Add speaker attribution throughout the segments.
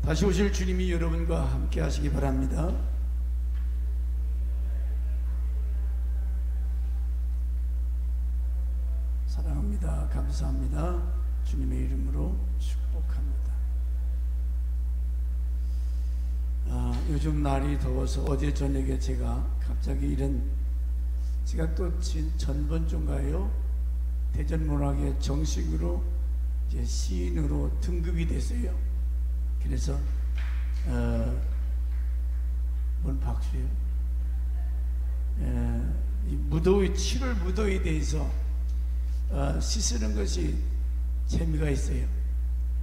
Speaker 1: 다시 오실 주님이 여러분과 함께 하시기 바랍니다. 사랑합니다. 감사합니다. 주님의 이름으로 축복합니다. 요즘 날이 더워서 어제 저녁에 제가 갑자기 제가 또 전번주인가요? 대전문학의 정식으로 이제 시인으로 등급이 됐어요. 그래서 뭔 박수예요? 이 무더위, 7월 무더위에 대해서 시쓰는 것이 재미가 있어요.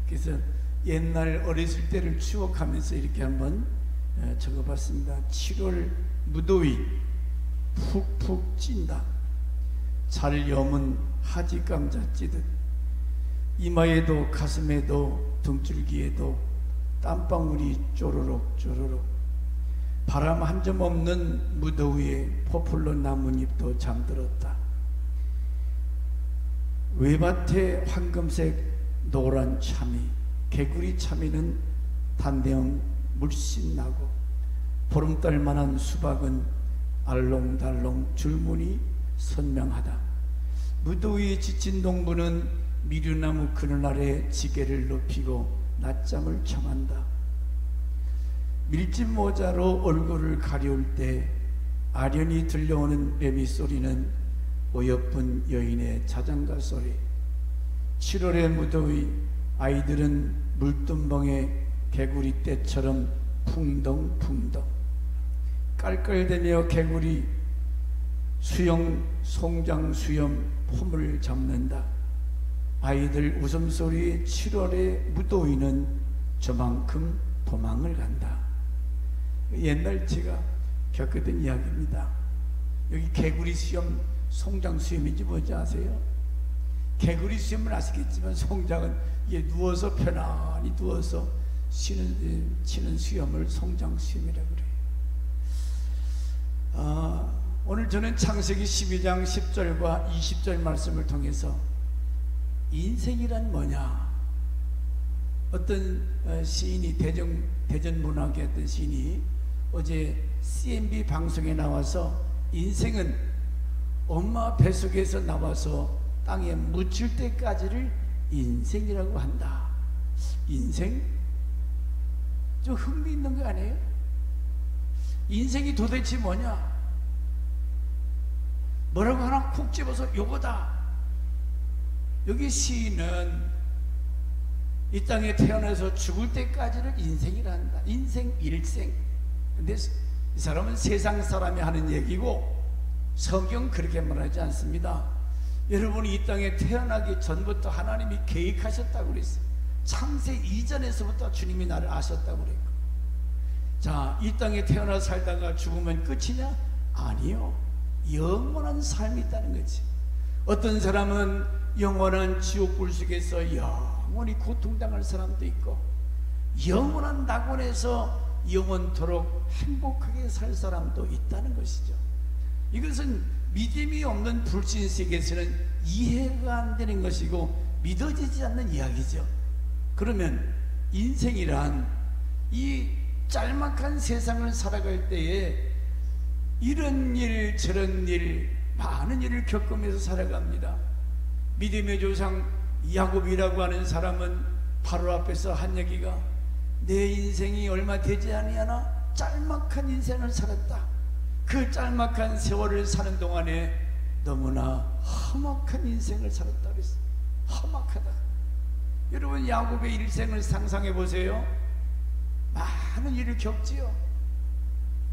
Speaker 1: 그래서 옛날 어렸을 때를 추억하면서 이렇게 한번 적어봤습니다. 7월 무더위 푹푹 찐다. 잘 여문 하지감자 찌듯 이마에도 가슴에도 등줄기에도 땀방울이 쪼르륵 쪼르륵. 바람 한 점 없는 무더위에 포플러 나뭇잎도 잠들었다. 외밭에 황금색 노란 참이, 개구리 참이는 단대형 물씬 나고 보름달만한 수박은 알롱달롱 줄무늬 선명하다. 무더위에 지친 농부는 미류나무 그늘 아래 지게를 높이고 낮잠을 청한다. 밀짚 모자로 얼굴을 가려울 때 아련히 들려오는 매미 소리는 어여쁜 여인의 자장가 소리. 7월의 무더위, 아이들은 물두멍에 개구리 떼처럼 풍덩풍덩 깔깔대며 개구리 수영 송장 수염 폼을 잡는다. 아이들 웃음소리에 7월의 무더위는 저만큼 도망을 간다. 옛날 제가 겪었던 이야기입니다. 여기 개구리 수염 송장 수염인지 뭔지 아세요? 개구리 수염은 아시겠지만 송장은 이게 누워서 편안히 누워서 치는 수염을 송장 수염이라고 그래요. 오늘 저는 창세기 12장 10절과 20절 말씀을 통해서 인생이란 뭐냐, 어떤 시인이 대전문학의 어떤 시인이 어제 CNB 방송에 나와서 인생은 엄마 뱃속에서 나와서 땅에 묻힐 때까지를 인생이라고 한다. 인생? 좀 흥미있는 거 아니에요? 인생이 도대체 뭐냐? 뭐라고 하나 콕 집어서 요거다. 여기 시인은 이 땅에 태어나서 죽을 때까지를 인생이라 한다. 인생, 일생. 근데 이 사람은 세상 사람이 하는 얘기고 성경 그렇게 말하지 않습니다. 여러분이 이 땅에 태어나기 전부터 하나님이 계획하셨다고 그랬어요. 창세 이전에서부터 주님이 나를 아셨다고 그랬고, 자, 이 땅에 태어나 살다가 죽으면 끝이냐? 아니요. 영원한 삶이 있다는 거지. 어떤 사람은 영원한 지옥불 속에서 영원히 고통당할 사람도 있고, 영원한 낙원에서 영원토록 행복하게 살 사람도 있다는 것이죠. 이것은 믿음이 없는 불신 세계에서는 이해가 안 되는 것이고 믿어지지 않는 이야기죠. 그러면 인생이란 이 짤막한 세상을 살아갈 때에 이런 일 저런 일 많은 일을 겪으면서 살아갑니다. 믿음의 조상 야곱이라고 하는 사람은 바로 앞에서 한 얘기가, 내 인생이 얼마 되지 아니하나 짤막한 인생을 살았다. 그 짤막한 세월을 사는 동안에 너무나 험악한 인생을 살았다 그랬어요. 험악하다. 여러분, 야곱의 일생을 상상해 보세요. 많은 일을 겪지요.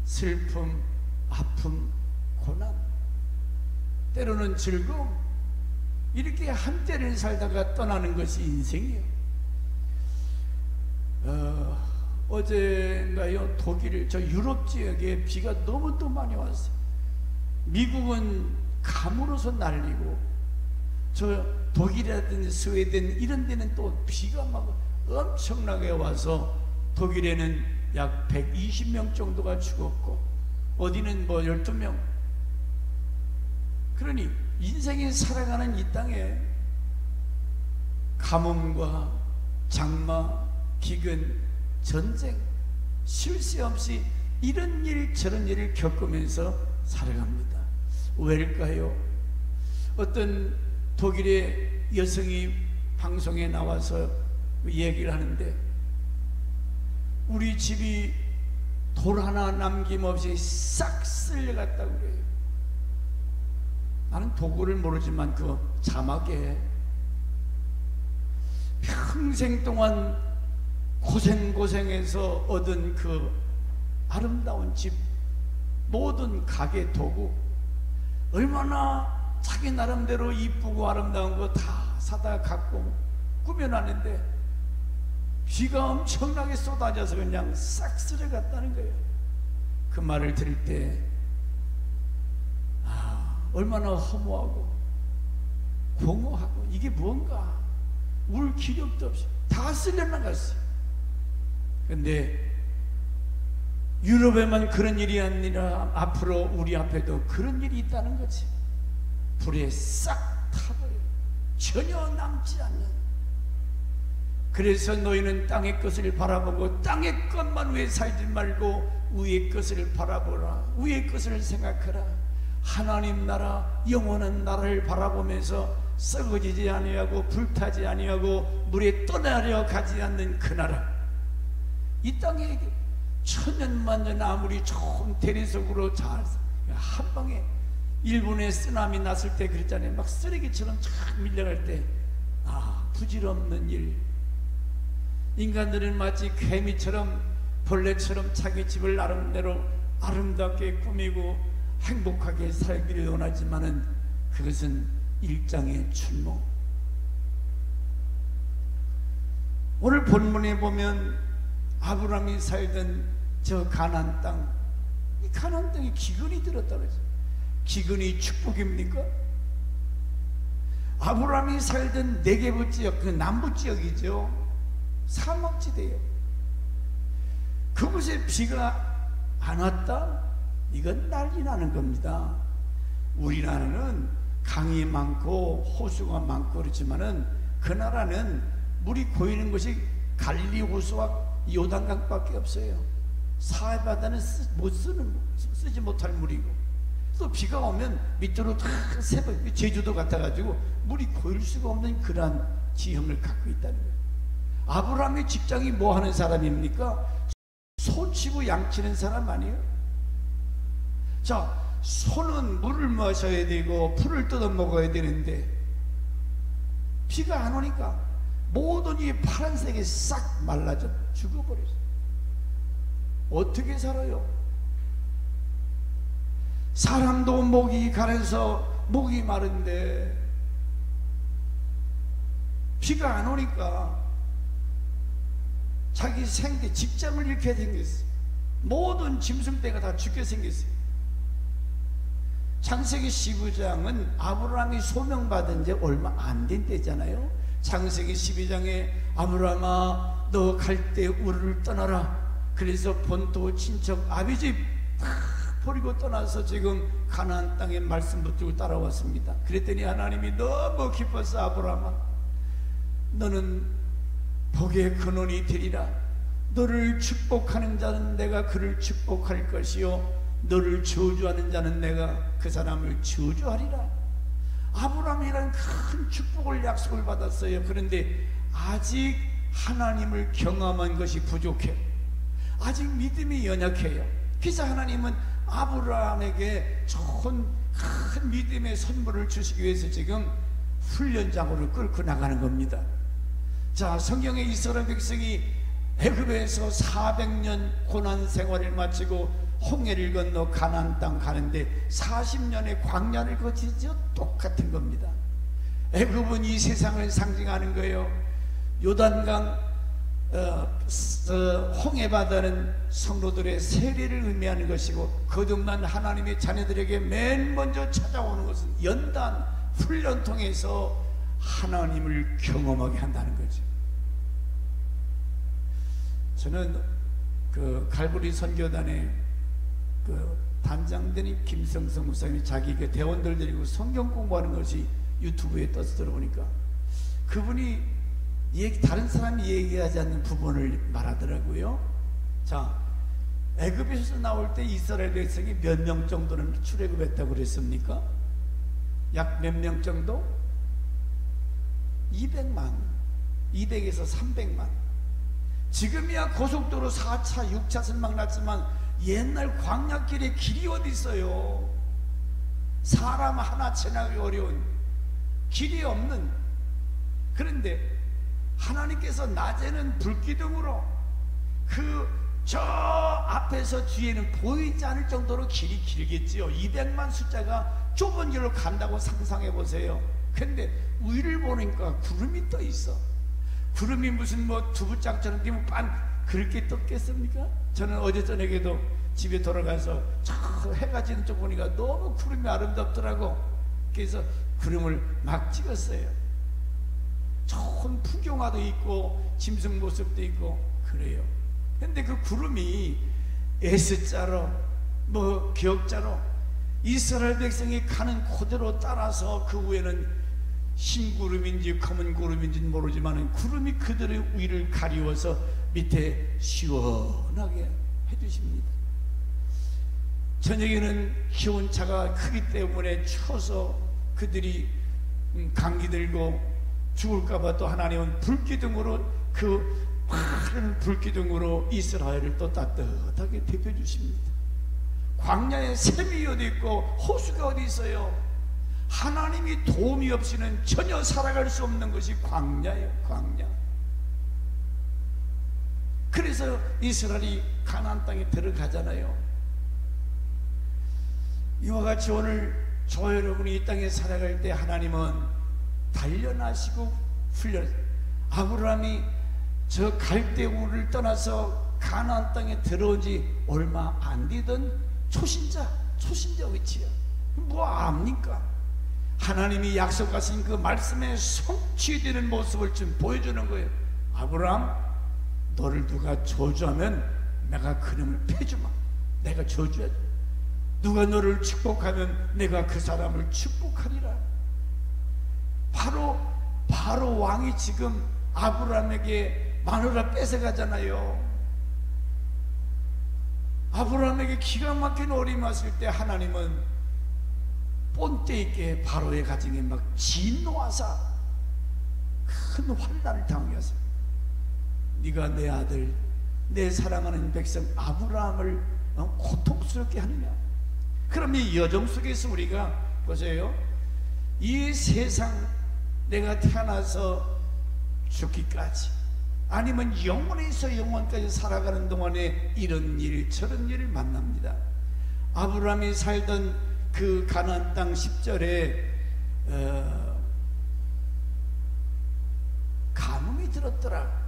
Speaker 1: 슬픔, 아픔, 고난, 때로는 즐거움, 이렇게 한때를 살다가 떠나는 것이 인생이에요. 어제인가요? 독일, 저 유럽 지역에 비가 너무 또 많이 왔어요. 미국은 가물어서 날리고, 저 독일이라든지 스웨덴 이런 데는 또 비가 막 엄청나게 와서 독일에는 약 120명 정도가 죽었고, 어디는 뭐 12명. 그러니 인생이 살아가는 이 땅에 가뭄과 장마, 기근, 전쟁, 쉴 새 없이 이런 일 저런 일을 겪으면서 살아갑니다. 왜일까요? 어떤 독일의 여성이 방송에 나와서 얘기를 하는데, 우리 집이 돌 하나 남김없이 싹 쓸려갔다고 그래요. 나는 독어를 모르지만 그 자막에 평생 동안 고생해서 얻은 그 아름다운 집, 모든 가게 도구, 얼마나 자기 나름대로 이쁘고 아름다운 거 다 사다 갖고 꾸며놨는데 비가 엄청나게 쏟아져서 그냥 싹 쓸어갔다는 거예요. 그 말을 들을 때 얼마나 허무하고 공허하고, 이게 뭔가 울 기력도 없이 다 쓸려나갔어요. 근데 유럽에만 그런 일이 아니라 앞으로 우리 앞에도 그런 일이 있다는 거지. 불에 싹 타버려요. 전혀 남지 않는. 그래서 너희는 땅의 것을 바라보고 땅의 것만 위해 살지 말고 위의 것을 바라보라. 위의 것을 생각하라. 하나님 나라, 영원한 나라를 바라보면서 썩어지지 아니하고 불타지 아니하고 물에 떠나려 가지 않는 그 나라. 이 땅에 천년만년 아무리 좋은 대리석으로 잘 한방에, 일본에 쓰나미 났을 때 그랬잖아요. 막 쓰레기처럼 쫙 밀려갈 때 부질없는 일. 인간들은 마치 개미처럼 벌레처럼 자기 집을 나름대로 아름답게 꾸미고 행복하게 살기를 원하지만은 그것은 일장의 출모. 오늘 본문에 보면 아브라함이 살던 저 가나안 땅, 이 가나안 땅에 기근이 들었다 그러죠. 기근이 축복입니까? 아브라함이 살던 네게부 지역, 그 남부 지역이죠. 사막지대예요. 그곳에 비가 안 왔다? 이건 난리 나는 겁니다. 우리나라는 강이 많고 호수가 많고 그렇지만은 그 나라는 물이 고이는 곳이 갈릴리 호수와 요단강밖에 없어요. 사해 바다는 쓰지 못할 물이고, 또 비가 오면 밑으로 다 새벽, 제주도 같아가지고 물이 고일 수가 없는 그러한 지형을 갖고 있다는 거예요. 아브라함의 직장이 뭐 하는 사람입니까? 소 치고 양 치는 사람 아니에요? 자, 소는 물을 마셔야 되고 풀을 뜯어 먹어야 되는데 비가 안 오니까 모든 이 파란색이 싹 말라져 죽어버렸어요. 어떻게 살아요? 사람도 목이 가려서 목이 마른데 비가 안 오니까 자기 생계, 직장을 잃게 생겼어요. 모든 짐승떼가 다 죽게 생겼어요. 창세기 15장은 아브라함이 소명받은 지 얼마 안 된 때잖아요. 창세기 12장에 아브라함아 너 갈 때 우르를 떠나라. 그래서 본토 친척 아비집 다 버리고 떠나서 지금 가나안 땅에 말씀 붙들고 따라왔습니다. 그랬더니 하나님이 너무 기뻐서 아브라함아 너는 복의 근원이 되리라. 너를 축복하는 자는 내가 그를 축복할 것이요 너를 저주하는 자는 내가 그 사람을 저주하리라. 아브라함이라는 큰 축복을 약속을 받았어요. 그런데 아직 하나님을 경험한 것이 부족해. 아직 믿음이 연약해요. 그래서 하나님은 아브라함에게 좋은 큰 믿음의 선물을 주시기 위해서 지금 훈련장으로 끌고 나가는 겁니다. 자, 성경에 이스라엘 백성이 애굽에서 400년 고난 생활을 마치고 홍해를 건너 가나안 땅 가는데 40년의 광야를 거치죠. 똑같은 겁니다. 애굽은 이 세상을 상징하는 거예요. 요단강 홍해 바다는 성도들의 세례를 의미하는 것이고, 거듭난 하나님의 자녀들에게 맨 먼저 찾아오는 것은 연단 훈련 통해서 하나님을 경험하게 한다는 거죠. 저는 그 갈보리 선교단의 그 단장된 김성성 목사님이 자기 그 대원들 데리고 성경 공부하는 것이 유튜브에 떠서 들어보니까 그분이 다른 사람이 얘기하지 않는 부분을 말하더라고요. 자, 애굽에서 나올 때 이스라엘 백성이 몇 명 정도는 출애굽했다고 그랬습니까? 약 몇 명 정도? 200만, 200에서 300만. 지금이야 고속도로 4차, 6차선 막 났지만 옛날 광야길에 길이 어디 있어요? 사람 하나 지나기 어려운 길이 없는. 그런데 하나님께서 낮에는 불기둥으로 저 앞에서 뒤에는 보이지 않을 정도로 길이 길겠지요. 200만 숫자가 좁은 길로 간다고 상상해 보세요. 근데 위를 보니까 구름이 떠 있어. 구름이 무슨 뭐 두부짝처럼 되면 그렇게 떴겠습니까? 저는 어제 저녁에도 집에 돌아가서 저 해가 지는 쪽 보니까 너무 구름이 아름답더라고. 그래서 구름을 막 찍었어요. 좋은 풍경화도 있고 짐승 모습도 있고 그래요. 근데 그 구름이 S자로 뭐 기역자로 이스라엘 백성이 가는 그대로 따라서 그 위에는 흰 구름인지 검은 구름인지 모르지만 구름이 그들의 위를 가리워서 밑에 시원하게 해주십니다. 저녁에는 기온차가 크기 때문에 추워서 그들이 감기 들고 죽을까봐 또 하나님은 불기둥으로 그 파란 불기둥으로 이스라엘을 또 따뜻하게 데펴주십니다. 광야에 샘이 어디 있고 호수가 어디 있어요? 하나님이 도움이 없이는 전혀 살아갈 수 없는 것이 광야예요. 광야. 그래서 이스라엘이 가나안 땅에 들어가잖아요. 이와 같이 오늘 저 여러분이 이 땅에 살아갈 때 하나님은 단련하시고 아브라함이 저 갈대우를 떠나서 가나안 땅에 들어온 지 얼마 안 되던 초신자 위치야. 뭐 압니까? 하나님이 약속하신 그 말씀에 성취되는 모습을 좀 보여주는 거예요. 아브라함, 너를 누가 저주하면 내가 그놈을 패주마. 내가 저주하지. 누가 너를 축복하면 내가 그 사람을 축복하리라. 바로 왕이 지금 아브라함에게 마누라 뺏어가잖아요. 아브라함에게 기가 막힌 어려움이 왔을 때 하나님은 본때 있게 바로의 가정에 막 진노하사 큰 환난을 당하게 하세요. 네가 내 아들, 내 사랑하는 백성 아브라함을 고통스럽게 하느냐. 그럼 이 여정 속에서 우리가 보세요. 이 세상 내가 태어나서 죽기까지 아니면 영원에서 영원까지 살아가는 동안에 이런 일 저런 일을 만납니다. 아브라함이 살던 그 가나안 땅 10절에 감흥이 들었더라.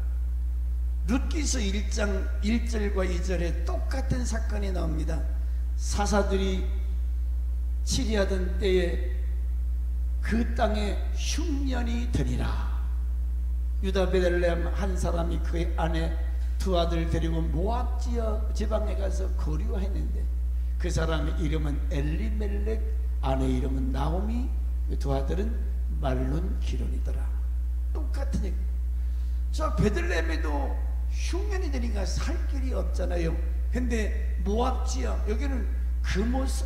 Speaker 1: 룻기서 1장 1절과 2절에 똑같은 사건이 나옵니다. 사사들이 치리하던 때에 그 땅에 흉년이 되리라. 유다 베들레헴 한 사람이 그의 아내 두 아들 데리고 모압 지방에 가서 거류했는데 그 사람의 이름은 엘리멜렉, 아내 이름은 나오미, 그 두 아들은 말론 기론이더라. 똑같은 얘기. 저 베들레헴에도 흉년이 되니까 살 길이 없잖아요. 근데 모압 지역 여기는 금오스,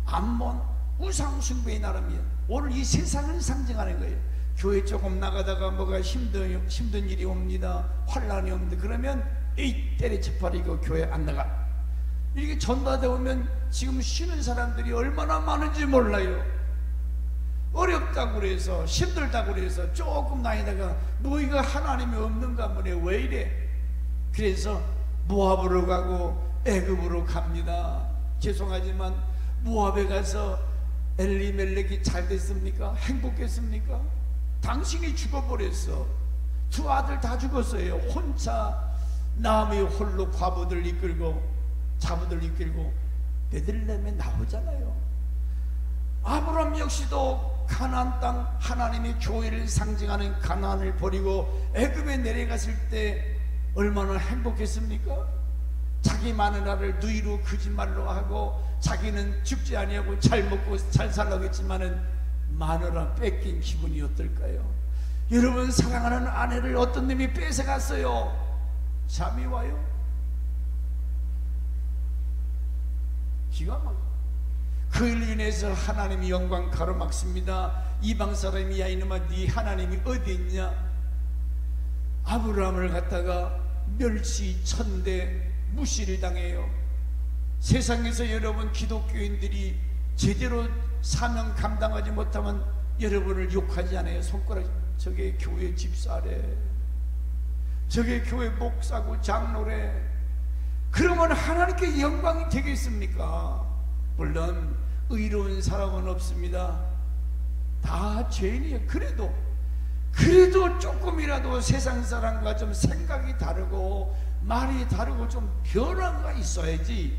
Speaker 1: 암몬, 우상숭배의 나라입니다. 오늘 이 세상을 상징하는 거예요. 교회 조금 나가다가 뭐가 힘든 일이 옵니다. 환란이 옵니다. 그러면 에이 때려쳐버리고 교회 안 나가. 이렇게 전도하다 보면 지금 쉬는 사람들이 얼마나 많은지 몰라요. 어렵다고 그래서 힘들다고 그래서 조금 다니다가 너희가 하나님이 없는가 보네. 왜 이래? 그래서 모압으로 가고 애굽으로 갑니다. 죄송하지만 모압에 가서 엘리멜렉이 잘 됐습니까? 행복했습니까? 당신이 죽어버렸어. 두 아들 다 죽었어요. 혼자 나무에 홀로 과부들 이끌고 자부들 이끌고 베들레헴에 나오잖아요. 아브라함 역시도 가나안 땅 하나님의 교회를 상징하는 가나안을 버리고 애굽에 내려갔을 때 얼마나 행복했습니까? 자기 마누라를 누이로 거짓말로 하고 자기는 죽지 아니하고 잘 먹고 잘 살라고 했지만은 마누라 뺏긴 기분이 어떨까요? 여러분, 사랑하는 아내를 어떤 놈이 뺏어갔어요. 잠이 와요? 기가 막혀. 그 일로 인해서 하나님이 영광 가로막습니다. 이방 사람이, 야 이놈아, 네 하나님이 어디 있냐? 아브라함을 갖다가 멸시 천대 무시를 당해요. 세상에서 여러분, 기독교인들이 제대로 사명 감당하지 못하면 여러분을 욕하지 않아요. 손가락, 저게 교회 집사래, 저게 교회 목사고 장로래. 그러면 하나님께 영광이 되겠습니까? 물론 의로운 사람은 없습니다. 다 죄인이에요. 그래도 조금이라도 세상 사람과 좀 생각이 다르고 말이 다르고 좀 변화가 있어야지.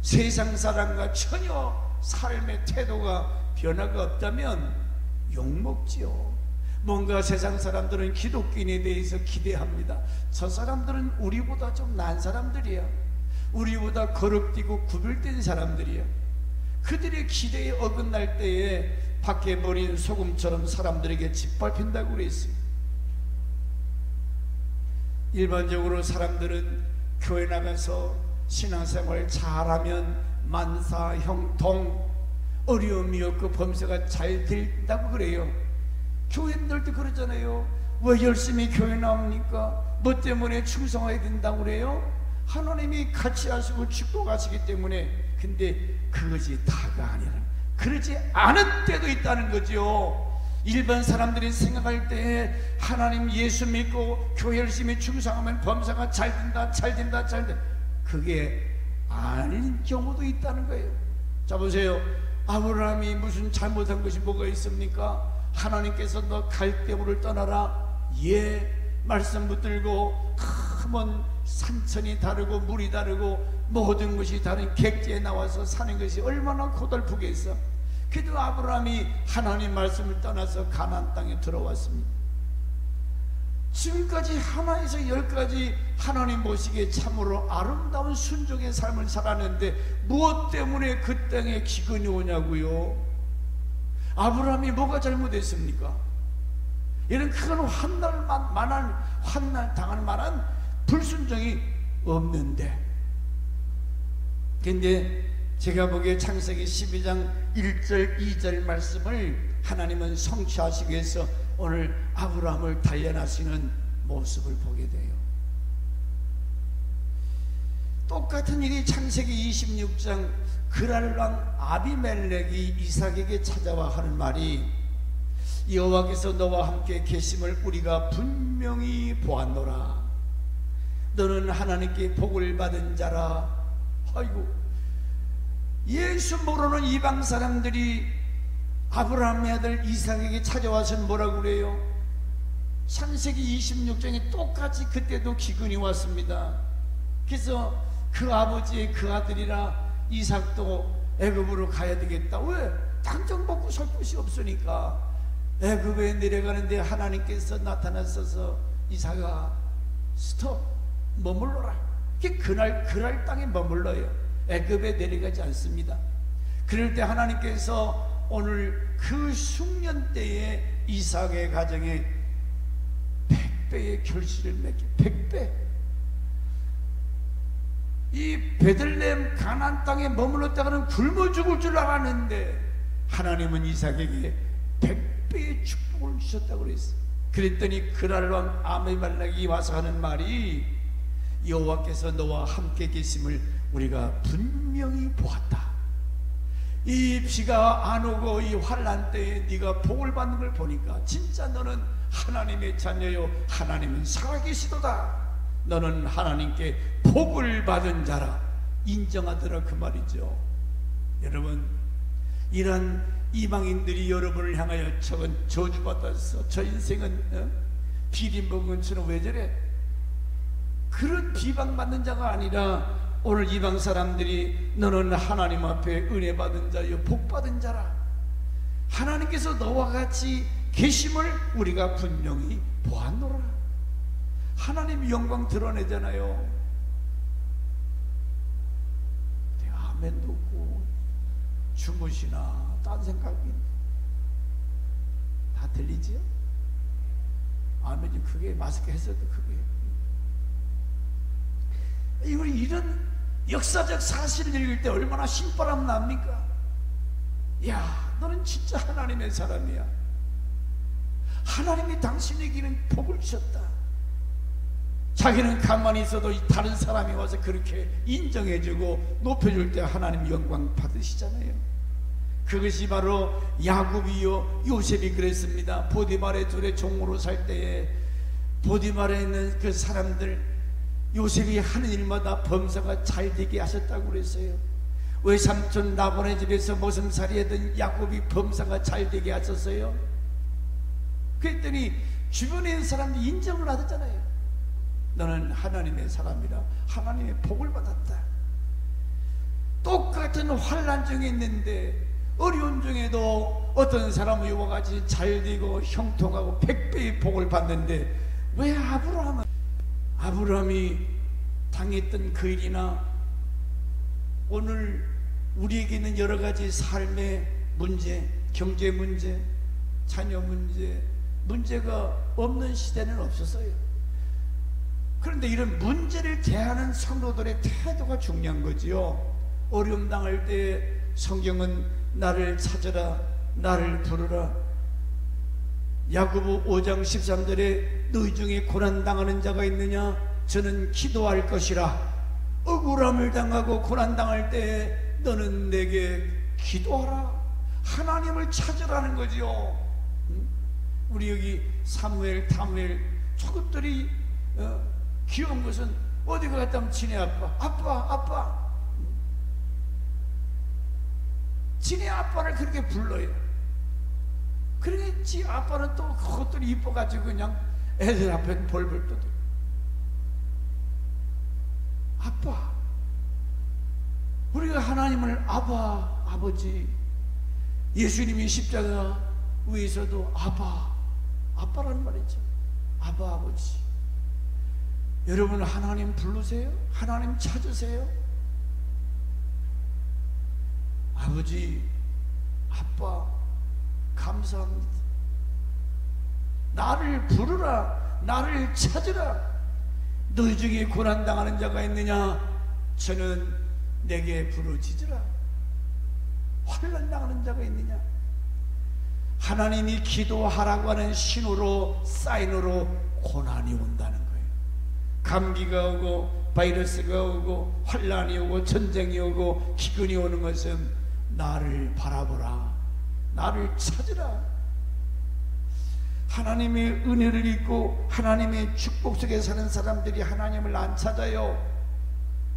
Speaker 1: 세상 사람과 전혀 삶의 태도가 변화가 없다면 욕먹지요. 뭔가 세상 사람들은 기독교인에 대해서 기대합니다. 저 사람들은 우리보다 좀 나은 사람들이야. 우리보다 거룩되고 구별된 사람들이야. 그들의 기대에 어긋날 때에 밖에 버린 소금처럼 사람들에게 짓밟힌다고 그랬어요. 일반적으로 사람들은 교회 나가서 신앙생활 잘하면 만사 형통, 어려움이 없고 범사가 잘 된다고 그래요. 교인들도 그러잖아요. 왜 열심히 교회 나옵니까? 뭐 때문에 충성해야 된다고 그래요? 하나님이 같이 하시고 축복하시기 때문에. 근데 그것이 다가 아니라 그러지 않은 때도 있다는 거죠. 일반 사람들이 생각할 때 하나님 예수 믿고 교회 열심히 충성하면 범사가 잘 된다. 그게 아닌 경우도 있다는 거예요. 자, 보세요. 아브라함이 무슨 잘못한 것이 뭐가 있습니까? 하나님께서 너 갈대우를 떠나라, 예, 말씀 붙들고 크면 산천이 다르고 물이 다르고 모든 것이 다른 객지에 나와서 사는 것이 얼마나 고달프겠어. 그래도 아브라함이 하나님 말씀을 떠나서 가나안 땅에 들어왔습니다. 지금까지 하나에서 10가지 하나님 보시기에 참으로 아름다운 순종의 삶을 살았는데 무엇 때문에 그 땅에 기근이 오냐고요? 아브라함이 뭐가 잘못했습니까? 이런 큰 환난 당할 만한 불순종이 없는데. 근데 제가 보기에 창세기 12장 1절 2절 말씀을 하나님은 성취하시기 위해서 오늘 아브라함을 단련하시는 모습을 보게 돼요. 똑같은 일이 창세기 26장 그랄 왕 아비멜렉이 이삭에게 찾아와 하는 말이, 여호와께서 너와 함께 계심을 우리가 분명히 보았노라. 너는 하나님께 복을 받은 자라. 아이고, 예수 모르는 이방 사람들이 아브라함의 아들 이삭에게 찾아와서 뭐라고 그래요? 창세기 26장에 똑같이 그때도 기근이 왔습니다. 그래서 그 아버지의 그 아들이라 이삭도 애굽으로 가야 되겠다. 왜? 당장 먹고 살 곳이 없으니까. 애굽에 내려가는데 하나님께서 나타나셔서 이삭아, 스톱, 머물러라. 그날 땅에 머물러요. 애굽에 내려가지 않습니다. 그럴 때 하나님께서 오늘 그 숙련 때에 이삭의 가정에 100배의 결실을 맺게. 100배. 이 베들레헴 가나안 땅에 머물렀다가는 굶어 죽을 줄 알았는데 하나님은 이삭에게 100배의 축복을 주셨다고 그랬어요. 그랬더니 그날 왕 아비멜렉이 와서 하는 말이, 여호와께서 너와 함께 계심을 우리가 분명히 보았다. 이 비가 안 오고 이 환난 때에 네가 복을 받는 걸 보니까 진짜 너는 하나님의 자녀요, 하나님은 살아계시도다. 너는 하나님께 복을 받은 자라 인정하더라, 그 말이죠. 여러분, 이런 이방인들이 여러분을 향하여 저건 저주받았어, 저 인생은 비린 먹은 저는 왜 저래, 그런 비방받는 자가 아니라 오늘 이방 사람들이 너는 하나님 앞에 은혜 받은 자요, 복 받은 자라. 하나님께서 너와 같이 계심을 우리가 분명히 보았노라. 하나님 영광 드러내잖아요. 아멘도 없고 주무시나 딴 생각이 다 들리지요? 아멘. 좀 크게 마스크 했어도 크게. 이런 역사적 사실을 읽을 때 얼마나 신바람 납니까? 야, 너는 진짜 하나님의 사람이야. 하나님이 당신에게는 복을 주셨다. 자기는 가만히 있어도 다른 사람이 와서 그렇게 인정해주고 높여줄 때 하나님 영광 받으시잖아요. 그것이 바로 야곱이요 요셉이 그랬습니다. 보디발의 둘의 종으로 살 때에 보디발에 있는 그 사람들, 요셉이 하는 일마다 범사가 잘 되게 하셨다고 그랬어요. 외삼촌 라반의 집에서 모슴살이 하던 야곱이 범사가 잘 되게 하셨어요. 그랬더니 주변에 있는 사람들이 인정을 하셨잖아요. 너는 하나님의 사람이라 하나님의 복을 받았다. 똑같은 환난 중에 있는데 어려운 중에도 어떤 사람은 이와 같이 잘 되고 형통하고 100배의 복을 받는데 왜 아브라함이 당했던 그 일이나 오늘 우리에게 있는 여러 가지 삶의 문제, 경제 문제, 자녀 문제, 문제가 없는 시대는 없었어요. 그런데 이런 문제를 대하는 성도들의 태도가 중요한 거지요. 어려움 당할 때 성경은 나를 찾으라, 나를 부르라. 야고보 5장 13절에 너희 중에 고난당하는 자가 있느냐? 저는 기도할 것이라. 억울함을 당하고 고난당할 때 너는 내게 기도하라. 하나님을 찾으라는 거지요. 우리 여기 사무엘, 다무엘 저것들이 귀여운 것은 어디 갔다 하면 지네 아빠 지네 아빠를 그렇게 불러요. 그러니 지 아빠는 또 그것들이 이뻐가지고 그냥 애들 앞에 벌벌 떠들. 아빠, 우리가 하나님을 아버지, 예수님이 십자가 위에서도 아빠라는 말이죠. 아버지. 여러분 하나님 부르세요? 하나님 찾으세요? 아버지, 아빠 감사합니다. 나를 부르라, 나를 찾으라. 너희 중에 고난당하는 자가 있느냐? 저는 내게 부르짖으라. 환난당하는 자가 있느냐? 하나님이 기도하라고 하는 신호로, 사인으로 고난이 온다는 거예요. 감기가 오고 바이러스가 오고 환난이 오고 전쟁이 오고 기근이 오는 것은 나를 바라보라, 나를 찾으라. 하나님의 은혜를 잊고 하나님의 축복 속에 사는 사람들이 하나님을 안 찾아요.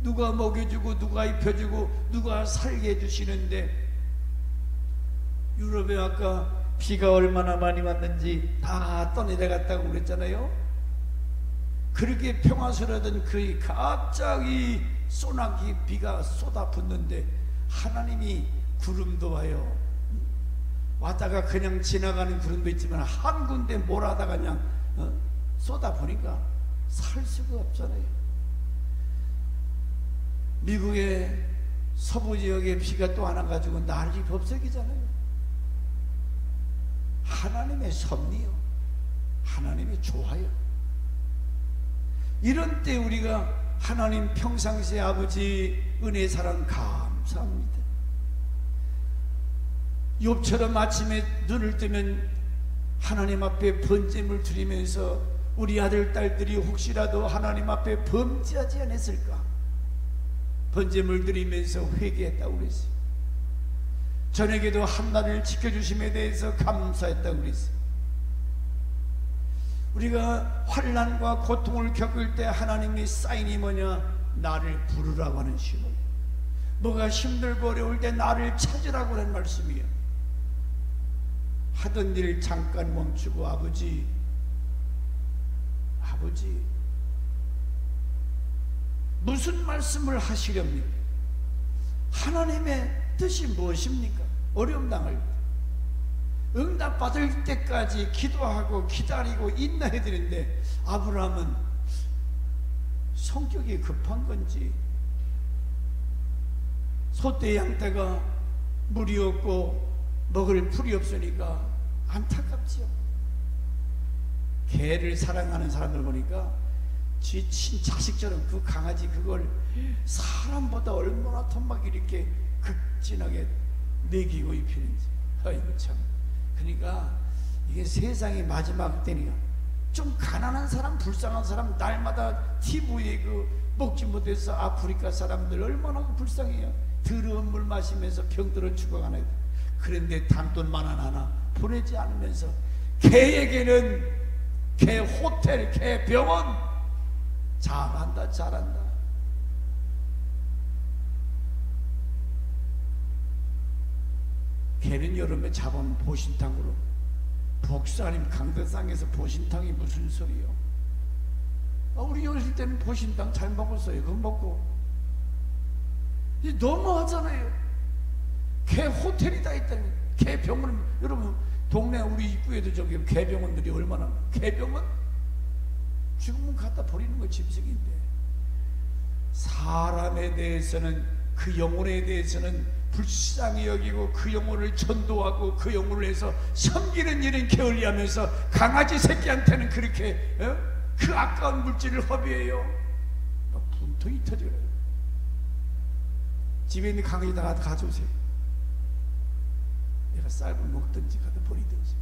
Speaker 1: 누가 먹여주고 누가 입혀주고 누가 살게 해주시는데, 유럽에 아까 비가 얼마나 많이 왔는지 다 떠내려갔다고 그랬잖아요. 그렇게 평화스러웠던 그 갑자기 소나기 비가 쏟아붓는데 하나님이 구름도 와요. 왔다가 그냥 지나가는 구름도 있지만 한 군데 몰아다가 그냥 쏟아보니까 살 수가 없잖아요. 미국의 서부 지역에 비가 또 안 와가지고 난리 법석이잖아요. 하나님의 섭리요, 하나님의 좋아요. 이런 때 우리가 하나님 평상시에 아버지 은혜 사랑 감사합니다. 욥처럼 아침에 눈을 뜨면 하나님 앞에 번제물 드리면서 우리 아들 딸들이 혹시라도 하나님 앞에 범죄하지 않았을까 번제물 드리면서 회개했다고 그랬어요. 저에게도 한나를 지켜주심에 대해서 감사했다고 그랬어요. 우리가 환난과 고통을 겪을 때 하나님의 사인이 뭐냐? 나를 부르라고 하는 신호예요. 뭐가 힘들고 어려울 때 나를 찾으라고 하는 말씀이에요. 하던 일 잠깐 멈추고 아버지 무슨 말씀을 하시렵니까? 하나님의 뜻이 무엇입니까? 어려움 당할 때 응답 받을 때까지 기도하고 기다리고 인내해야 되는데 아브라함은 성격이 급한 건지 소떼 양떼가 물이 없고 먹을 풀이 없으니까 안타깝지요. 개를 사랑하는 사람들 보니까 지 친자식처럼 그 강아지 그걸 사람보다 얼마나 더 막 이렇게 극진하게 먹이고 입히는지. 아이고 참. 그러니까 이게 세상의 마지막 때니까 좀 가난한 사람, 불쌍한 사람, 날마다 TV에 그 먹지 못해서 아프리카 사람들 얼마나 불쌍해요. 더러운 물 마시면서 병들어 죽어가는. 그런데 단돈만 하나 보내지 않으면서 개에게는 개 호텔, 개 병원 잘한다, 잘한다. 개는 여름에 잡으면 보신탕으로. 복사님 강대상에서 보신탕이 무슨 소리요? 우리 어릴 때는 보신탕 잘 먹었어요. 그거 먹고 너무하잖아요. 개 호텔이 다 있다니. 개 병원. 여러분 동네 우리 입구에도 저기 개 병원들이 얼마나. 개 병원? 지금은 갖다 버리는 거 짐승인데. 사람에 대해서는, 그 영혼에 대해서는 불쌍히 여기고 그 영혼을 전도하고 그 영혼을 해서 섬기는 일은 게을리하면서 강아지 새끼한테는 그렇게 그 아까운 물질을 허비해요. 분통이 터져요. 집에 있는 강아지다가 가져오세요. 내가 쌀을 먹든지 갖다 버리든지.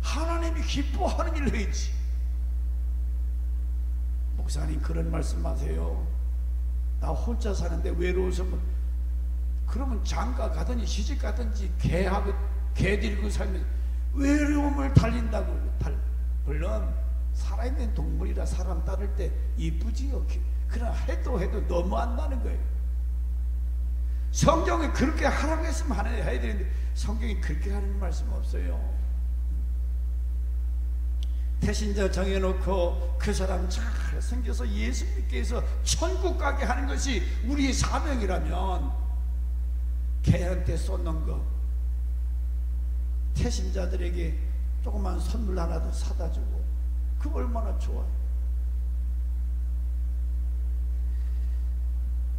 Speaker 1: 하나님이 기뻐하는 일을 해야지. 목사님 그런 말씀하세요. 나 혼자 사는데 외로워서 그러면 장가 가든지 시집 가든지 개하고 개 들고 살면서 외로움을 달린다고. 물론 살아있는 동물이라 사람 따를 때 이쁘지요. 그러나 해도 너무 한다는 거예요. 성경이 그렇게 하라고 했으면 해야 되는데 성경이 그렇게 하는 말씀 없어요. 태신자 정해놓고 그 사람 잘 생겨서 예수 믿게 해서 천국 가게 하는 것이 우리의 사명이라면 개한테 쏟는 거, 태신자들에게 조그만 선물 하나도 사다 주고, 그거 얼마나 좋아요.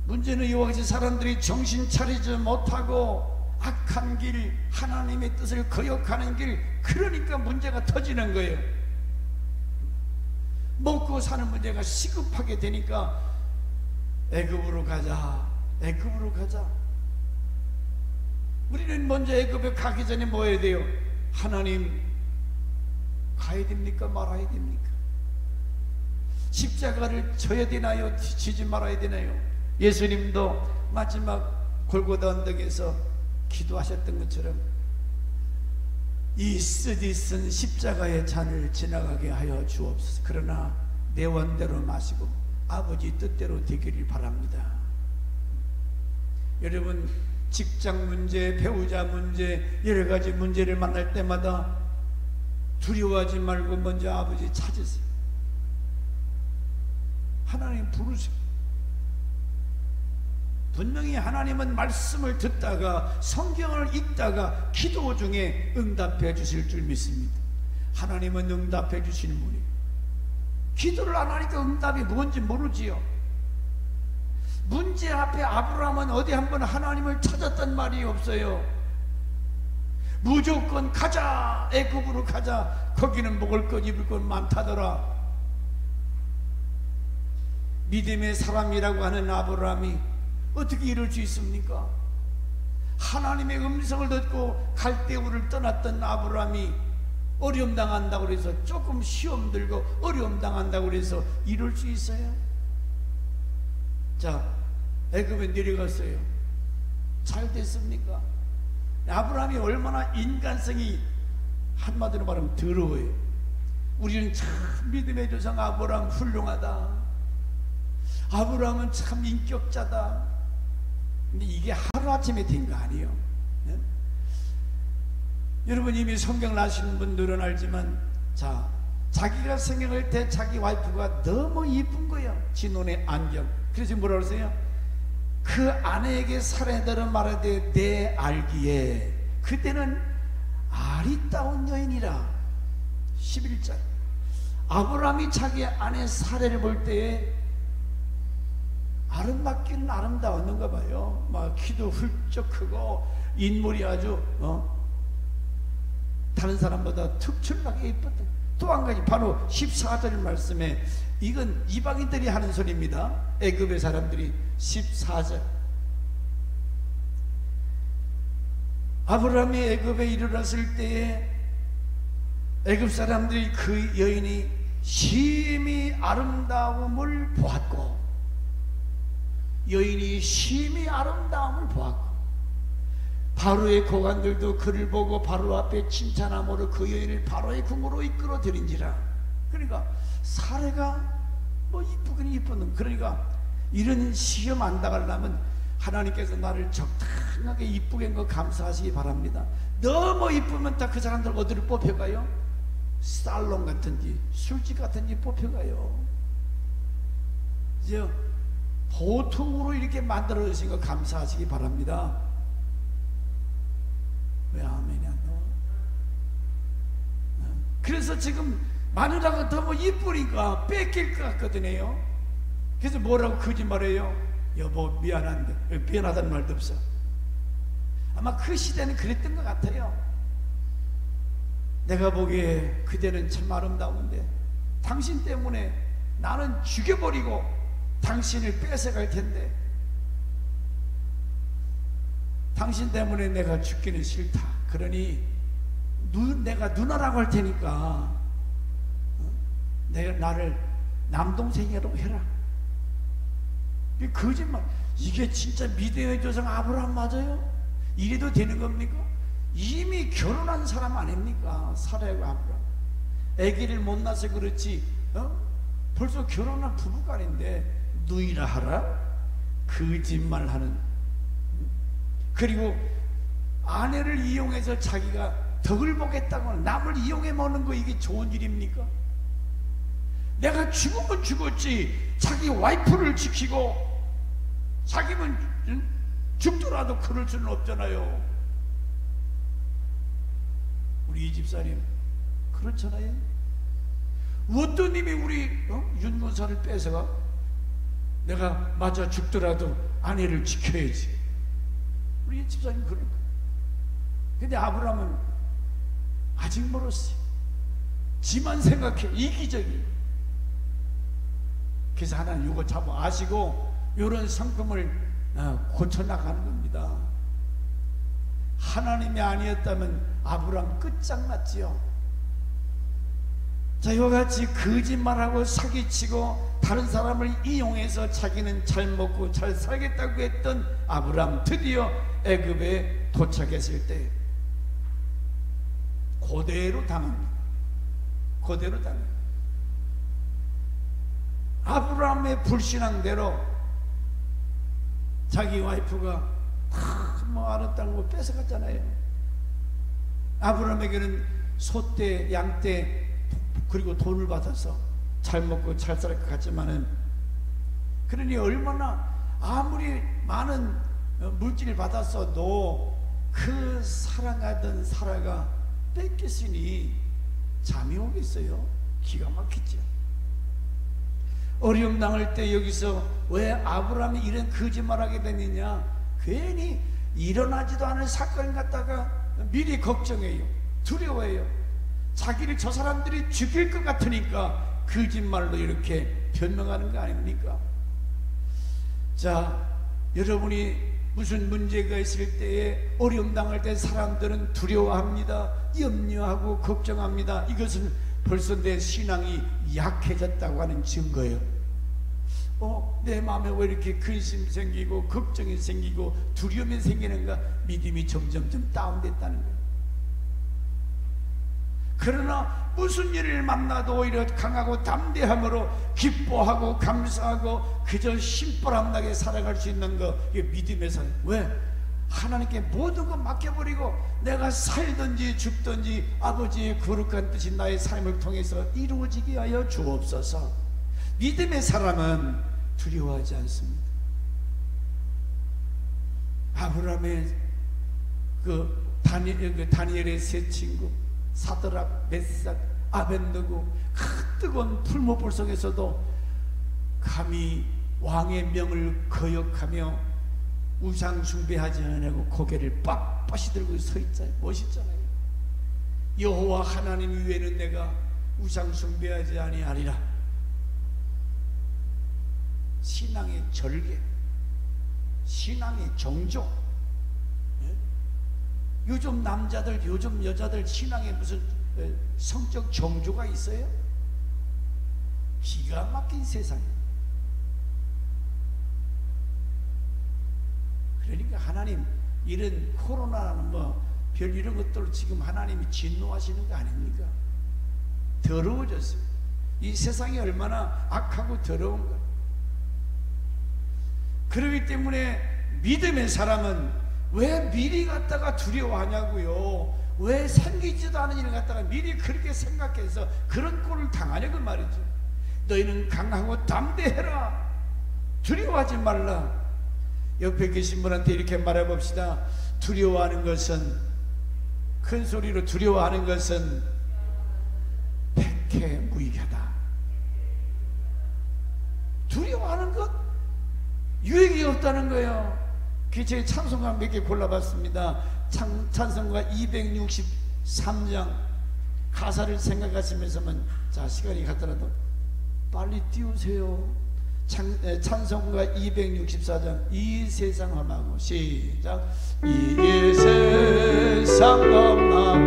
Speaker 1: 문제는 이와 같이 사람들이 정신 차리지 못하고 악한 길, 하나님의 뜻을 거역하는 길, 그러니까 문제가 터지는 거예요. 먹고 사는 문제가 시급하게 되니까 애굽으로 가자, 애굽으로 가자. 우리는 먼저 애굽에 가기 전에 뭐 해야 돼요? 하나님 가야 됩니까? 말아야 됩니까? 십자가를 져야 되나요? 지지 말아야 되나요? 예수님도 마지막 골고다 언덕에서 기도하셨던 것처럼 이 쓰디쓴 십자가의 잔을 지나가게 하여 주옵소서. 그러나 내 원대로 마시고 아버지 뜻대로 되기를 바랍니다. 여러분 직장 문제, 배우자 문제, 여러 가지 문제를 만날 때마다 두려워하지 말고 먼저 아버지 찾으세요. 하나님 부르세요. 분명히 하나님은 말씀을 듣다가 성경을 읽다가 기도 중에 응답해 주실 줄 믿습니다. 하나님은 응답해 주시는 분이에요. 기도를 안 하니까 응답이 뭔지 모르지요. 문제 앞에 아브라함은 어디 한번 하나님을 찾았단 말이 없어요. 무조건 가자, 애굽으로 가자. 거기는 먹을 것 입을 것 많다더라. 믿음의 사람이라고 하는 아브라함이 어떻게 이럴 수 있습니까? 하나님의 음성을 듣고 갈대우를 떠났던 아브라함이 어려움 당한다고 해서, 조금 시험 들고 어려움 당한다고 해서 이럴 수 있어요? 자, 애굽에 내려갔어요. 잘 됐습니까? 아브라함이 얼마나 인간성이 한마디로 말하면 더러워요. 우리는 참 믿음의 조상 아브라함 훌륭하다. 아브라함은 참 인격자다. 근데 이게 하루아침에 된 거 아니에요. 네? 여러분 이미 성경을 아시는 분들은 알지만, 자, 자기가 생각할 때 자기 와이프가 너무 이쁜 거예요. 지 눈에 안경. 그래서 뭐라 그러세요? 그 아내에게 살해들어 말하되 내 알기에 그때는 아리따운 여인이라. 11절. 아브라함이 자기 아내 사례를 볼 때에 아름답기는 아름다웠는가 봐요. 막 키도 훌쩍 크고 인물이 아주 다른 사람보다 특출나게 예뻤다. 또 한 가지 바로 14절 말씀에, 이건 이방인들이 하는 소리입니다. 애굽의 사람들이. 14절, 아브라함이 애굽에 이르렀을 때에 애굽 사람들이 그 여인이 심히 아름다움을 보았고, 여인이 심히 아름다움을 보았고, 바로의 고관들도 그를 보고 바로 앞에 칭찬함으로 그 여인을 바로의 궁으로 이끌어 들인지라. 그러니까 사례가 뭐 이쁘긴 이쁘는, 그러니까 이런 시험 안 당하려면 하나님께서 나를 적당하게 이쁘게 한 거 감사하시기 바랍니다. 너무 이쁘면 다 그 사람들 어디를 뽑혀가요? 살롱 같은지 술집 같은지 뽑혀가요. 이제 보통으로 이렇게 만들어 주신 거 감사하시기 바랍니다. 왜 아멘이 안 나와? 그래서 지금 마누라가 너무 이쁘니까 뺏길 것 같거든요. 그래서 뭐라고 거짓말해요? 여보 미안한데, 미안하다는 말도 없어. 아마 그 시대는 그랬던 것 같아요. 내가 보기에 그대는 참 아름다운데 당신 때문에 나는 죽여버리고 당신을 뺏어갈 텐데, 당신 때문에 내가 죽기는 싫다. 그러니 내가 누나라고 할 테니까 내가 나를 남동생이라고 해라. 거짓말. 이게 진짜 믿음의 조상 아브라함 맞아요? 이래도 되는 겁니까? 이미 결혼한 사람 아닙니까? 사라하고 아브라함. 아기를 못 낳아서 그렇지 벌써 결혼한 부부간인데 누이라 하라? 거짓말하는. 그리고 아내를 이용해서 자기가 덕을 보겠다고 남을 이용해 먹는 거, 이게 좋은 일입니까? 내가 죽으면 죽었지 자기 와이프를 지키고 자기는 죽더라도 그럴 수는 없잖아요. 우리 이 집사님 그렇잖아요. 어떤 님이 우리 윤건사를 뺏어가 내가 맞아 죽더라도 아내를 지켜야지. 우리 이 집사님 그럴 거예요. 근데 아브라함은 아직 멀었어요. 지만 생각해. 이기적이에요. 그래서 하나님 이거 참 아시고 이런 성품을 고쳐나가는 겁니다. 하나님이 아니었다면 아브라함 끝장났지요. 자, 이와 같이 거짓말하고 사기치고 다른 사람을 이용해서 자기는 잘 먹고 잘 살겠다고 했던 아브라함, 드디어 애굽에 도착했을 때 그대로 당합니다. 그대로 당합니다. 아브라함의 불신앙대로 자기 와이프가 뭐 아름다운 거 뺏어갔잖아요. 아브라함에게는 소떼, 양떼 그리고 돈을 받아서 잘 먹고 잘 살 것 같지만은, 그러니 얼마나 아무리 많은 물질을 받았어도 그 사랑하던 사라가 뺏겼으니 잠이 오겠어요? 기가 막히죠. 어려움 당할 때 여기서 왜 아브라함이 이런 거짓말하게 됐느냐? 괜히 일어나지도 않을 사건 갖다가 미리 걱정해요. 두려워해요. 자기를 저 사람들이 죽일 것 같으니까 거짓말로 이렇게 변명하는 거 아닙니까? 자, 여러분이 무슨 문제가 있을 때에 어려움 당할 때 사람들은 두려워합니다. 염려하고 걱정합니다. 이것은 벌써 내 신앙이 약해졌다고 하는 증거예요. 내 마음에 왜 이렇게 근심 생기고 걱정이 생기고 두려움이 생기는가? 믿음이 점점점 다운됐다는 거예요. 그러나 무슨 일을 만나도 오히려 강하고 담대함으로 기뻐하고 감사하고 그저 심보람나게 살아갈 수 있는 거, 이게 믿음의 삶. 왜? 하나님께 모든 거 맡겨버리고 내가 살든지 죽든지 아버지의 거룩한 뜻이 나의 삶을 통해서 이루어지게 하여 주옵소서. 믿음의 사람은 두려워하지 않습니다. 아브라함의 다니엘의 세 친구 사드락, 메삭, 아벤느고 뜨거운 풀무불 속에서도 감히 왕의 명을 거역하며 우상 숭배하지 않으려고 고개를 빳빳이 들고 서 있잖아요. 멋있잖아요. 여호와 하나님 외에는 내가 우상 숭배하지 아니하리라. 신앙의 절개, 신앙의 정조. 요즘 남자들, 요즘 여자들 신앙에 무슨 성적 정조가 있어요? 기가 막힌 세상이에요. 그러니까 하나님, 이런 코로나는 별 이런 것들 지금 하나님이 진노하시는 거 아닙니까? 더러워졌어요. 이 세상이 얼마나 악하고 더러운가. 그렇기 때문에 믿음의 사람은 왜 미리 갖다가 두려워하냐고요. 왜 생기지도 않은 일을 갖다가 미리 그렇게 생각해서 그런 꼴을 당하냐고 말이죠. 너희는 강하고 담대해라. 두려워하지 말라. 옆에 계신 분한테 이렇게 말해봅시다. 두려워하는 것은, 큰 소리로 두려워하는 것은 백해무익하다. 두려워하는 것 유익이 없다는 거예요. 제가 찬송가 몇 개 골라봤습니다. 찬송가 263장 가사를 생각하시면서만, 자, 시간이 갔더라도 빨리 띄우세요. 찬송가 264장 이 세상 험하고, 시작. 이 세상 험하고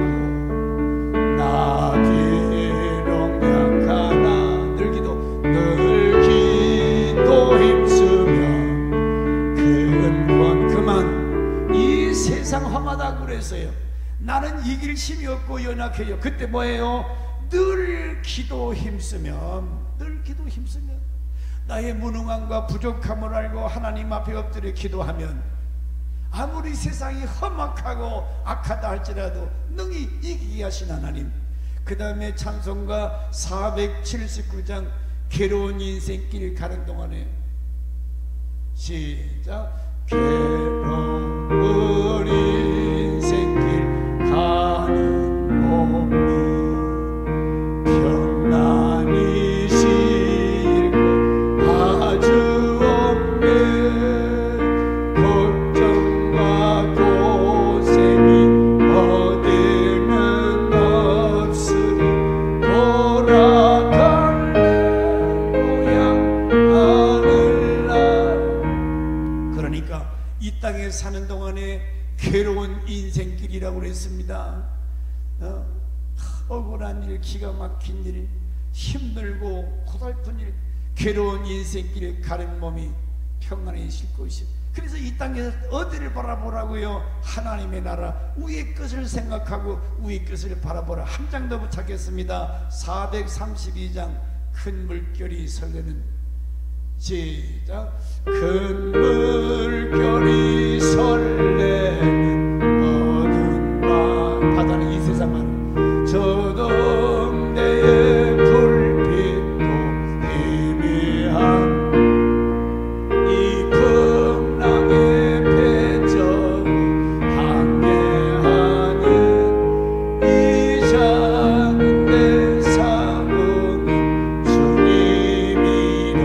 Speaker 1: 나 비록 약하나 늘 기도 힘쓰며 그만 이 세상 험하다고 그랬어요. 나는 이길 힘이 없고 연약해요. 그때 뭐예요? 늘 기도 힘쓰면, 늘 기도 힘쓰면, 나의 무능함과 부족함을 알고 하나님 앞에 엎드려 기도하면 아무리 세상이 험악하고 악하다 할지라도 능히 이기게 하신 하나님. 그 다음에 찬송가 479장 괴로운 인생길 가는 동안에, 시작. 괴로운 인생길 가는 몸이 평안히 쉴 것 아주 없네. 걱정과 고생이 어디는 없으니 돌아갈래 고향 하늘날. 그러니까 이 땅에 사는 동안에 괴로운 인생길이라고 그랬습니다. 억울한 일, 기가 막힌 일, 힘들고 고달픈 일, 괴로운 인생길에 가는 몸이 평안히 쉴 것이요. 그래서 이 땅에서 어디를 바라보라고요? 하나님의 나라, 위의 것을 생각하고 위의 것을 바라보라. 한 장 더 부탁했습니다. 432장 큰 물결이 설레는, 시작. 큰 물결이 설레는 어두운 밤, 바다는 이 세상만 저 동네의 불빛도 희미한 이 풍랑의 배처럼 항해하는 이 작은 내 사모는 주님이라.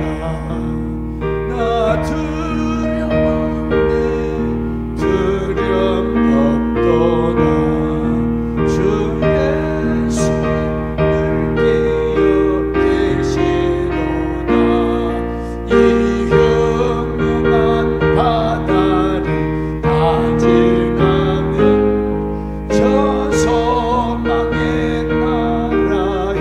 Speaker 1: 나 두려움없네 두려움 없도다. 주 예수 늘 기억해 계시도다. 이 흉흉한 바다를 다 지나면 저 소망의 나라에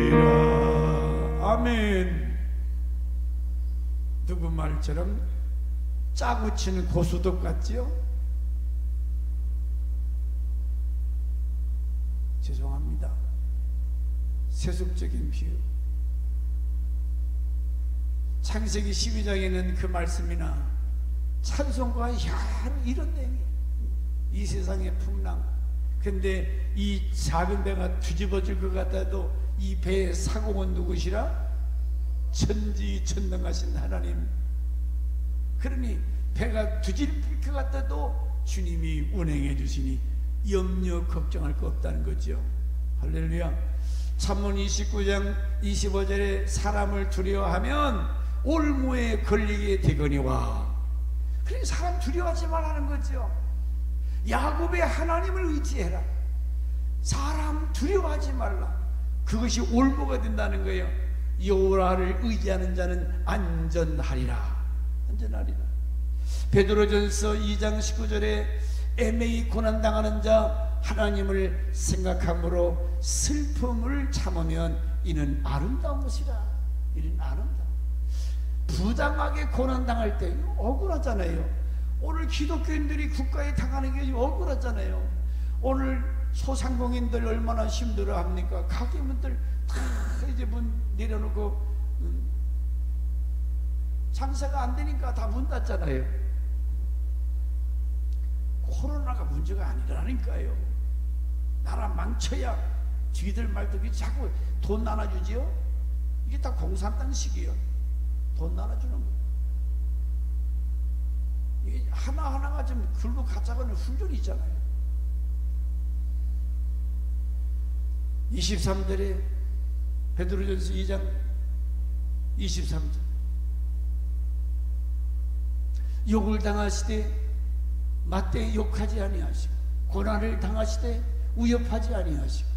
Speaker 1: 이르리라. 아멘. 누구 말처럼 짜고 치는 고수톱 같지요? 죄송합니다. 세속적인 비유. 창세기 12장에는 그 말씀이나 찬송가 이런 내용이, 이 세상의 풍랑. 근데 이 작은 배가 뒤집어질 것 같아도 이 배의 사공은 누구시라? 천지천능하신 하나님. 그러니 배가 뒤집힐 것 같아도 주님이 운행해 주시니 염려 걱정할 거 없다는 거죠. 할렐루야. 잠언 29장 25절에 사람을 두려워하면 올무에 걸리게 되거니와. 그러니 사람 두려워하지 말라는 거죠. 야곱의 하나님을 의지해라. 사람 두려워하지 말라. 그것이 올무가 된다는 거예요. 여호와를 의지하는 자는 안전하리라. 안전하리라. 베드로전서 2장 19절에 애매히 고난당하는 자 하나님을 생각함으로 슬픔을 참으면 이는 아름다운 것이라. 이는 아름다운. 부당하게 고난당할 때 억울하잖아요. 오늘 기독교인들이 국가에 당하는 게 억울하잖아요. 오늘 소상공인들 얼마나 힘들어합니까? 가게문들 다 이제 문 내려놓고 장사가 안 되니까 다 문 닫잖아요. 코로나가 문제가 아니라니까요. 나라 망쳐야 지들 말도 자꾸 돈 나눠주지요. 이게 다 공산당식이요. 돈 나눠주는 거. 이게 하나하나가 좀 글로 가자고는 훈련이 있잖아요. 23절에 베드로전서 2장 23절 욕을 당하시되 맞대 욕하지 아니하시고 고난을 당하시되 위협하지 아니하시고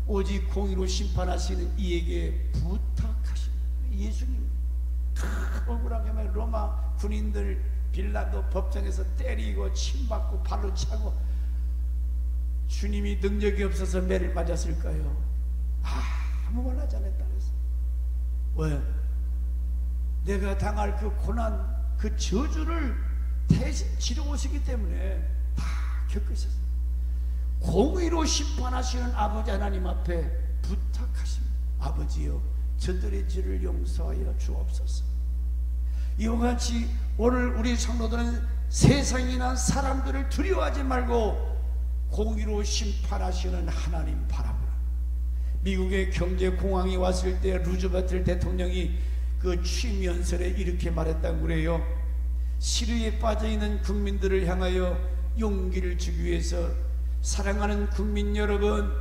Speaker 1: 오직 공의로 심판하시는 이에게 부탁하십니다. 예수님 억울하게 막 로마 군인들 빌라도 법정에서 때리고 침받고 발로 차고 주님이 능력이 없어서 매를 맞았을까요? 아무 말 하지 않았다 그랬어. 왜? 내가 당할 그 고난, 그 저주를 대신 치러오시기 때문에 다 겪으셨어요. 공의로 심판하시는 아버지 하나님 앞에 부탁하십니다. 아버지여, 저들의 죄를 용서하여 주옵소서. 이와 같이 오늘 우리 성도들은 세상이나 사람들을 두려워하지 말고 공의로 심판하시는 하나님 바라보라. 미국의 경제 공황이 왔을 때 루즈벨트 대통령이 그 취임 연설에 이렇게 말했다고 그래요. 시리에 빠져있는 국민들을 향하여 용기를 주기 위해서 사랑하는 국민 여러분,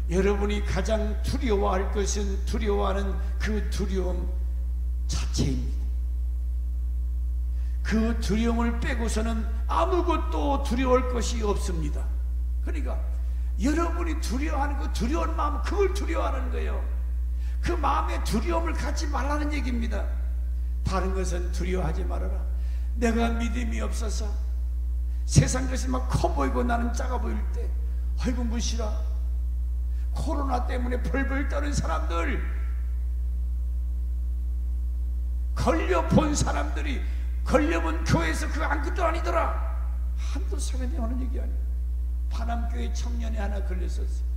Speaker 1: 여러분이 가장 두려워할 것은 두려워하는 그 두려움 자체입니다. 그 두려움을 빼고서는 아무것도 두려울 것이 없습니다. 그러니까 여러분이 두려워하는 그 두려운 마음, 그걸 두려워하는 거예요. 그 마음에 두려움을 갖지 말라는 얘기입니다. 다른 것은 두려워하지 말아라. 내가 믿음이 없어서 세상 것이 막 커 보이고 나는 작아 보일 때 아이고 무시라. 코로나 때문에 벌벌 떠는 사람들, 걸려본 사람들이 걸려본 교회에서 그거 아무것도 아니더라. 한두 사람이 하는 얘기 아니에요. 파남교회 청년이 하나 걸렸었어요.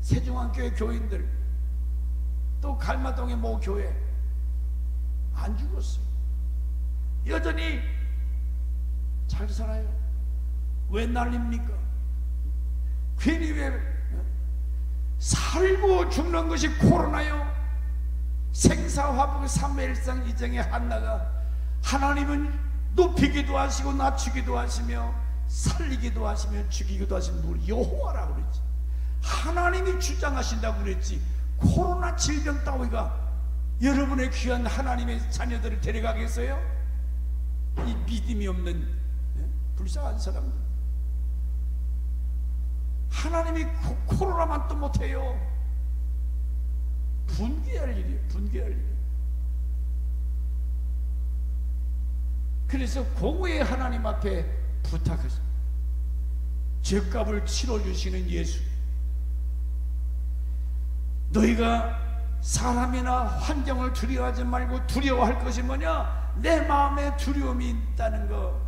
Speaker 1: 세종안교회 교인들, 또 갈마동의 모 교회 안 죽었어요. 여전히 잘 살아요. 왜 난립니까? 괜히 왜 살고 죽는 것이 코로나요? 생사화복 삼위일상 이정의 한나가 하나님은 높이기도 하시고 낮추기도 하시며 살리기도 하시며 죽이기도 하시는 우리 여호와라고 그랬지. 하나님이 주장하신다고 그랬지. 코로나 질병 따위가 여러분의 귀한 하나님의 자녀들을 데려가겠어요? 이 믿음이 없는 불쌍한 사람들. 하나님이 코로나만 또 못해요. 분개할 일이에요. 분개할 일. 그래서 공의의 하나님 앞에 부탁하십니다. 죄값을 치러주시는 예수. 너희가 사람이나 환경을 두려워하지 말고 두려워할 것이 뭐냐? 내 마음에 두려움이 있다는 거.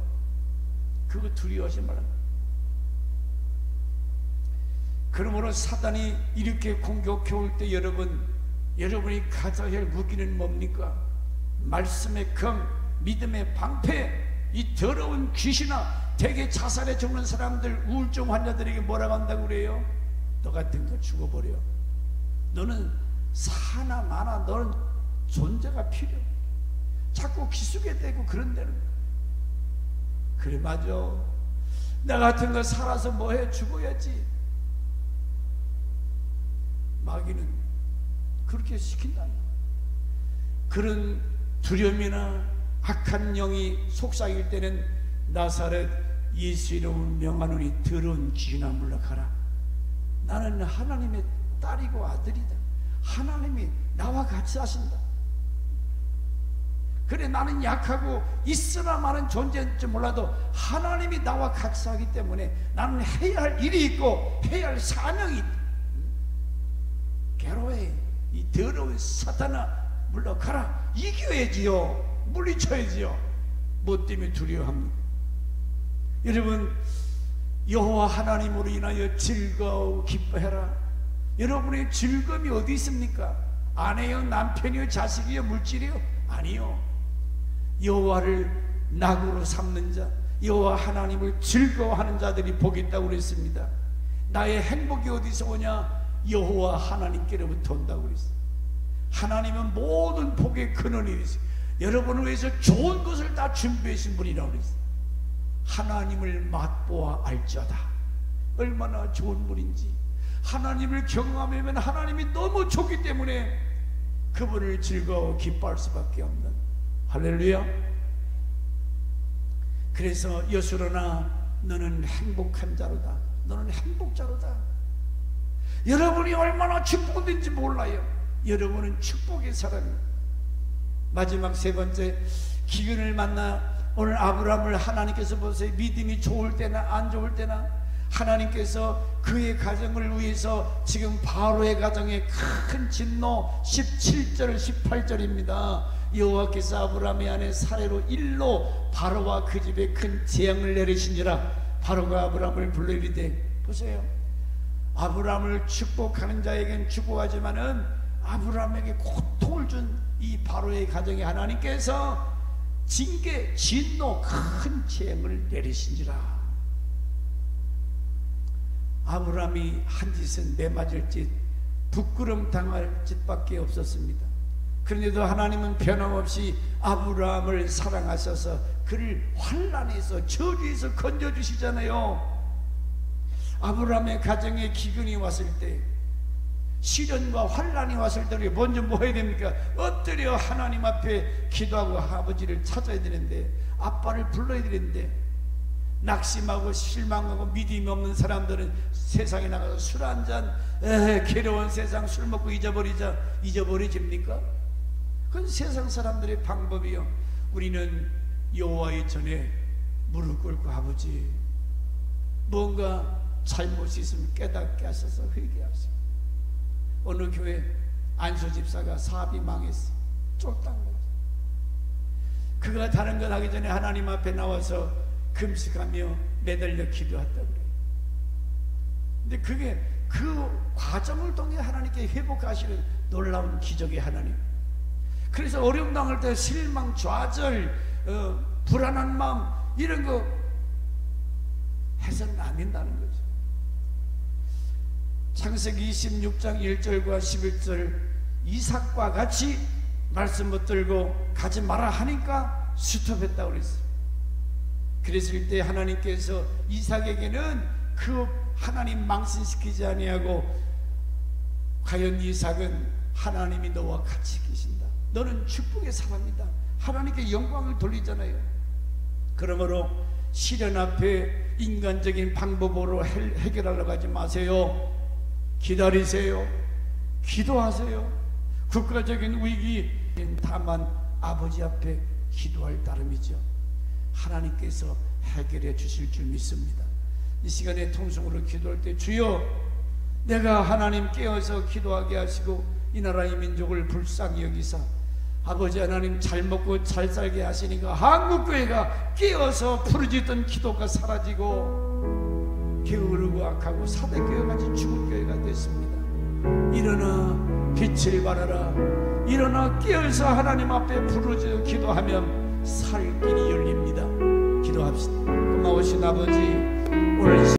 Speaker 1: 그거 두려워하지 말라. 그러므로 사단이 이렇게 공격해 올 때 여러분이 가져야 할 무기는 뭡니까? 말씀의 검, 믿음의 방패. 이 더러운 귀신아, 대개 자살해 죽는 사람들, 우울증 환자들에게 뭐라고 한다고 그래요? 너 같은 거 죽어버려. 너는 사나 마나 너는 존재가 필요. 자꾸 기숙에 대고 그런 데는. 그래 맞아. 나 같은 거 살아서 뭐해? 죽어야지. 마귀는 그렇게 시킨다. 그런 두려움이나 악한 영이 속삭일 때는 나사렛 예수 이름을 명하노니 더러운 귀신아 물러가라. 나는 하나님의 딸이고 아들이다. 하나님이 나와 같이 하신다. 그래, 나는 약하고 있으나 마는 존재인지 몰라도 하나님이 나와 같이 하기 때문에 나는 해야 할 일이 있고 해야 할 사명이 있다. 괴로워, 이 더러운 사탄아, 물러가라. 이겨야지요. 물리쳐야지요. 뭐 때문에 두려워합니까? 여러분, 여호와 하나님으로 인하여 즐거워 기뻐해라. 여러분의 즐거움이 어디 있습니까? 아내요, 남편이요, 자식이요, 물질이요? 아니요. 여호와를 낙으로 삼는 자, 여호와 하나님을 즐거워하는 자들이 복이 있다고 그랬습니다. 나의 행복이 어디서 오냐? 여호와 하나님께로부터 온다고 그랬어요. 하나님은 모든 복의 근원이세요. 여러분을 위해서 좋은 것을 다 준비하신 분이라고 그랬어요. 하나님을 맛보아 알자다. 얼마나 좋은 분인지. 하나님을 경험하면 하나님이 너무 좋기 때문에 그분을 즐거워 기뻐할 수밖에 없는. 할렐루야. 그래서 여수로나 너는 행복한 자로다. 너는 행복자로다. 여러분이 얼마나 축복된지 몰라요. 여러분은 축복의 사람입니다. 마지막 세 번째, 기근을 만나 오늘 아브라함을 하나님께서 보세요. 믿음이 좋을 때나 안 좋을 때나 하나님께서 그의 가정을 위해서 지금 바로의 가정에 큰 진노, 17절 18절입니다. 여호와께서 아브라함의 아내 사레로 일로 바로와 그 집에 큰 재앙을 내리신지라. 바로가 아브라함을 불러 이르되, 보세요, 아브라함을 축복하는 자에겐 축복하지만은 아브라함에게 고통을 준 이 바로의 가정에 하나님께서 징계, 진노, 큰 재앙을 내리신지라. 아브라함이 한 짓은 매맞을 짓, 부끄럼 당할 짓밖에 없었습니다. 그런데도 하나님은 변함없이 아브라함을 사랑하셔서 그를 환난에서, 저주에서 건져주시잖아요. 아브라함의 가정에 기근이 왔을 때, 시련과 환난이 왔을 때 먼저 뭐 해야 됩니까? 엎드려 하나님 앞에 기도하고 아버지를 찾아야 되는데, 아빠를 불러야 되는데, 낙심하고 실망하고 믿음이 없는 사람들은 세상에 나가서 술 한잔, 괴로운 세상 술 먹고 잊어버리자. 잊어버리집니까? 그건 세상 사람들의 방법이요. 우리는 여호와의 전에 무릎 꿇고 아버지, 뭔가 잘못이 있으면 깨닫게 하셔서 회개하세요. 어느 교회 안수 집사가 사업이 망했어. 쫄딱 먹었어. 그가 다른 것 하기 전에 하나님 앞에 나와서 금식하며 매달려 기도했다고 그래요. 근데 그게 그 과정을 통해 하나님께 회복하시는 놀라운 기적의 하나님. 그래서 어려움 당할 때 실망, 좌절, 불안한 마음, 이런 거 해서는 안 된다는 거죠. 창세기 26장 1절과 11절, 이삭과 같이 말씀 붙들고 가지 마라 하니까 스톱했다고 그랬어요. 그랬을 때 하나님께서 이삭에게는 그 하나님 망신시키지 아니하고, 과연 이삭은 하나님이 너와 같이 계신다, 너는 축복의 사람이다, 하나님께 영광을 돌리잖아요. 그러므로 시련 앞에 인간적인 방법으로 해결하려고 하지 마세요. 기다리세요. 기도하세요. 국가적인 위기, 다만 아버지 앞에 기도할 따름이죠. 하나님께서 해결해 주실 줄 믿습니다. 이 시간에 통성으로 기도할 때, 주여, 내가 하나님 깨어서 기도하게 하시고 이 나라의 민족을 불쌍히 여기사 아버지 하나님 잘 먹고 잘 살게 하시니까 한국교회가 깨어서 부르짖던 기도가 사라지고 게으르고 악하고 사대교회같이 죽은 교회가 됐습니다. 일어나 빛을 발하라. 일어나 깨어서 하나님 앞에 부르짖어 기도하면 살 길이 열립니다. 기도합시다. 고마우신 아버지, 오늘